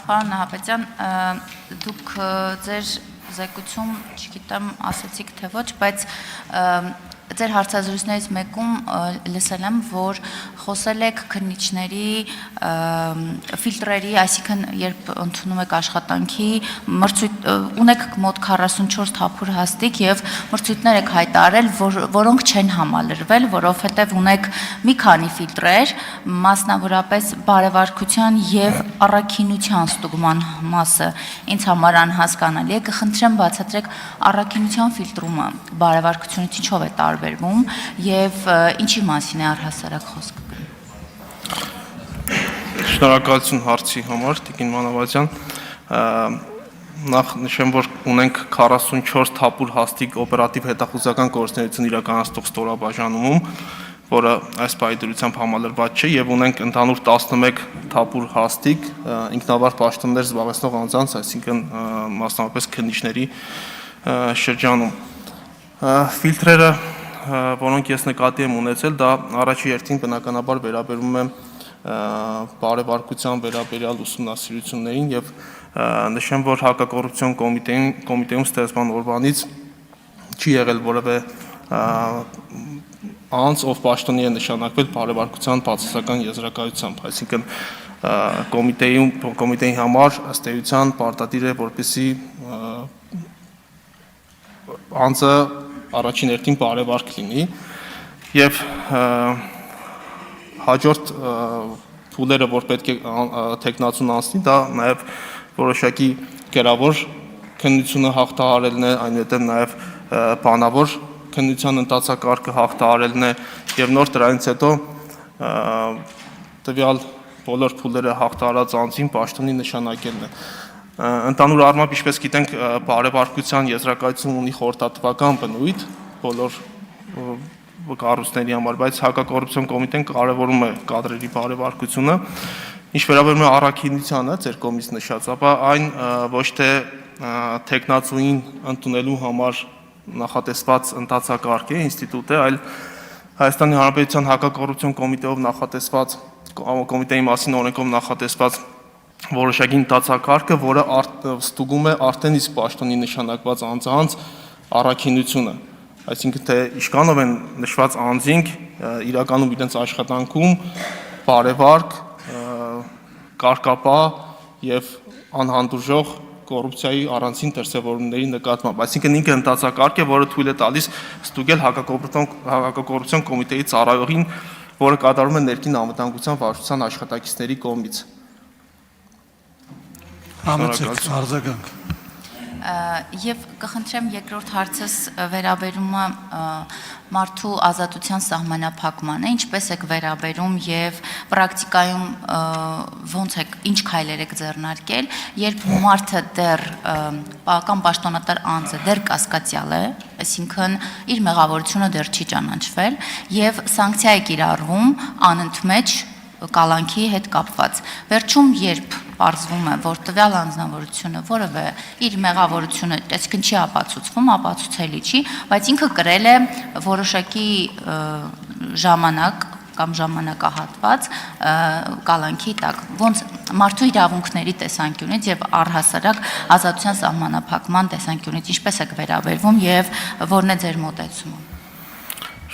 Պարոն Նահապետյան, դուք ձեր զեկույցում, չգիտեմ, ասացիք թե ոչ, բայց ձեր հարցազրույցներից մեկում լսել եմ, որ խոսել եք քննիչների ֆիլտրերի, այսինքն երբ ընդունում եք աշխատանքի, ունեք մոտ 44 թափուր հաստիկ եւ մրցույթներ եք հայտարարել, որոնք չեն համալրվել, որովհետեւ ունեք մի քանի ֆիլտրեր, մասնավորապես բարեվարկության եւ առաքինության ստուգման մասը ինձ համար անհասկանալի է, կխնդրեմ բացատրեք առաքինության ֆիլտրումը բարեվարկությունից ինչով է տարբերվում եւ ինչի մասին է առհասարակ խոսքը։ Շնորհակալություն հարցի համար, Տիկին Մանավազյան, նախ նշեմ, որ ունենք 44 թափուր հաստիկ օպերատիվ հետախուզական գործունեություն իրականացնող ստորաբաժանումում, որը այս պայդրությամբ համալրված չէ եւ ունենք ընդհանուր 11 թափուր հաստիկ ինքնավար պաշտոններ զբաղեցնող անձանց, այսինքն մասնավորապես քննիչների շրջանում։ Ֆիլտրերը, որոնք ես նկատի եմ ունեցել, դա առաջի հերթին բնականաբար վերաբերում է բարեվարկության վերաբերյալ ուսումնասիրություններին եւ նշեմ, որ հակակոռուպցիոն կոմիտեում ստեղծման օրվանից չի եղել որևէ անձ, ով պաշտոնի է նշանակվել բարեվարկության բացասական եզրակացությամբ, այսինքն կոմիտեի համար ըստ էության պարտադիր է, որպեսզի անձը առաջին հերթին բարեվարկ լինի եւ հաջորդ փուլերը, որ պետք է տեխնացուն անցնի, դա նաեւ որոշակի կերավոր քննությունը հաղթահարելն է, այնուհետեւ նաեւ բանավոր քննության ընթացակարգը հաղթահարելն է եւ նոր դրանից հետո տվյալ բոլոր փուլերը հաղթահարած անձին պաշտոնի նշանակելն է։ Ընդհանուր առմամբ, ինչպես գիտենք, բարեվարկության եզրակացություն ունի խորհրդատվական բնույթ բոլոր կառույցների համար, բայց հակակոռուպցիոն կոմիտեն կարևորում է կադրերի բարեվարկությունը, ինչ վերաբերում է առաքինությանը, ձեր կողմից նշած, ապա այն ոչ թե տեխնացուին ընդունելու համար նախատեսված ընթացակարգ է, ինստիտուտ է, այլ Հայաստանի Հանրապետության հակակոռուպցիոն կոմիտեով նախատեսված, կոմիտեի մասին օրենքով նախատեսված որոշակի ընթացակարգը, որը ստուգում է արդեն իսկ պաշտոնի նշանակված անձանց առաքինությունը, այսինքն թե ինչքանով են նշված անձինք իրականում իրենց աշխատանքում բարեվարկ, կարգապահ եւ անհանդուրժող կոռուպցիայի առանցին դրսևորումների նկատմամբ, այսինքն ինքը ընթացակարգ է, որը թույլ է տալիս ստուգել հակակոռուպցիոն կոմիտեի ծառայողին, որը կատարում է ներքին անվտանգության վարչության աշխատակիցների կողմից։ Համեցեք, արձագանք։ Եվ կխնդրեմ երկրորդ հարցս վերաբերում է մարդու ազատության սահմանափակմանը, ինչպես եք վերաբերում եւ պրակտիկայում ոնց եք, ինչ քայլեր եք ձեռնարկել, երբ մարդը դեռ կամ պաշտոնատար անձը դեռ կասկածյալ է, այսինքն իր մեղավորությունը դեռ չի ճանաչվել եւ սանկցիա է կիրառվում անընդմեջ կալանքի հետ կապված։ Վերջում երբ պարզվում է, որ տվյալ անձնավորությունը որևէ իր մեղավորությունը, այսինքն չի ապացուցվում, ապացուցելի չի, բայց ինքը կրել է որոշակի ժամանակ կամ ժամանակահատված կալանքի տակ, ոնց մարդու իրավունքների տեսանկյունից եւ առհասարակ ազատության սահմանափակման տեսանկյունից ինչպես եք վերաբերվում եւ որն է ձեր մոտեցումը։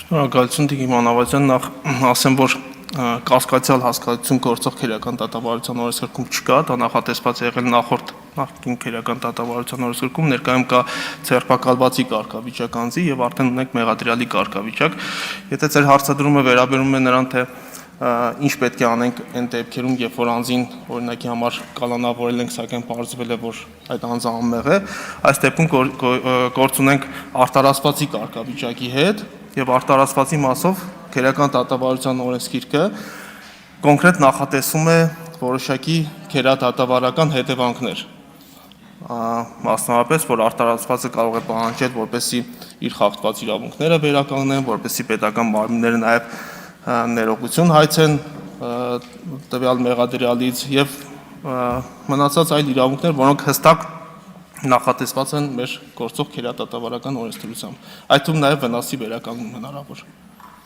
Շնորհակալություն Տիկին Մանավազյան, նախ ասեմ, որ կասկածյալ հասկացություն գործող քերական դատավարության օրենսգրքում չկա, դա նախատեսված է եղել նախկին քերական դատավարության օրենսգրքում, ներկայում կա ձերբակալվածի կարգավիճակ անձի եւ արդեն ունենք մեղադրյալի կարգավիճակ։ Եթե ձեր հարցադրումը վերաբերում է նրան, թե ինչ պետք է անենք այն դեպքերում, երբ որ անձին օրինակի համար կալանավորել ենք, սակայն պարզվել է, որ այդ անձը անմեղ է, այս դեպքում գործ ունենք արտարասվածի կարգավիճակի հետ եւ արտարասվածի մասով քերական դատավարության օրենսգիրքը կոնկրետ նախատեսում է որոշակի քերադատավարական հետևանքներ, մասնավորապես, որ արտարասվածը կարող է պահանջել, որպեսզի իր խախտված իրավունքները վերականգնեն, որպեսզի պետական մարմինները նաեւ ներողություն հայցեն տվյալ մեղադրյալից եւ մնացած այլ իրավունքներ, որոնք հստակ նախատեսված են մեր գործող քերադատավարական օրենսդրությամբ, այդ թվում նաեւ վնասի վերականգնում հնարավոր։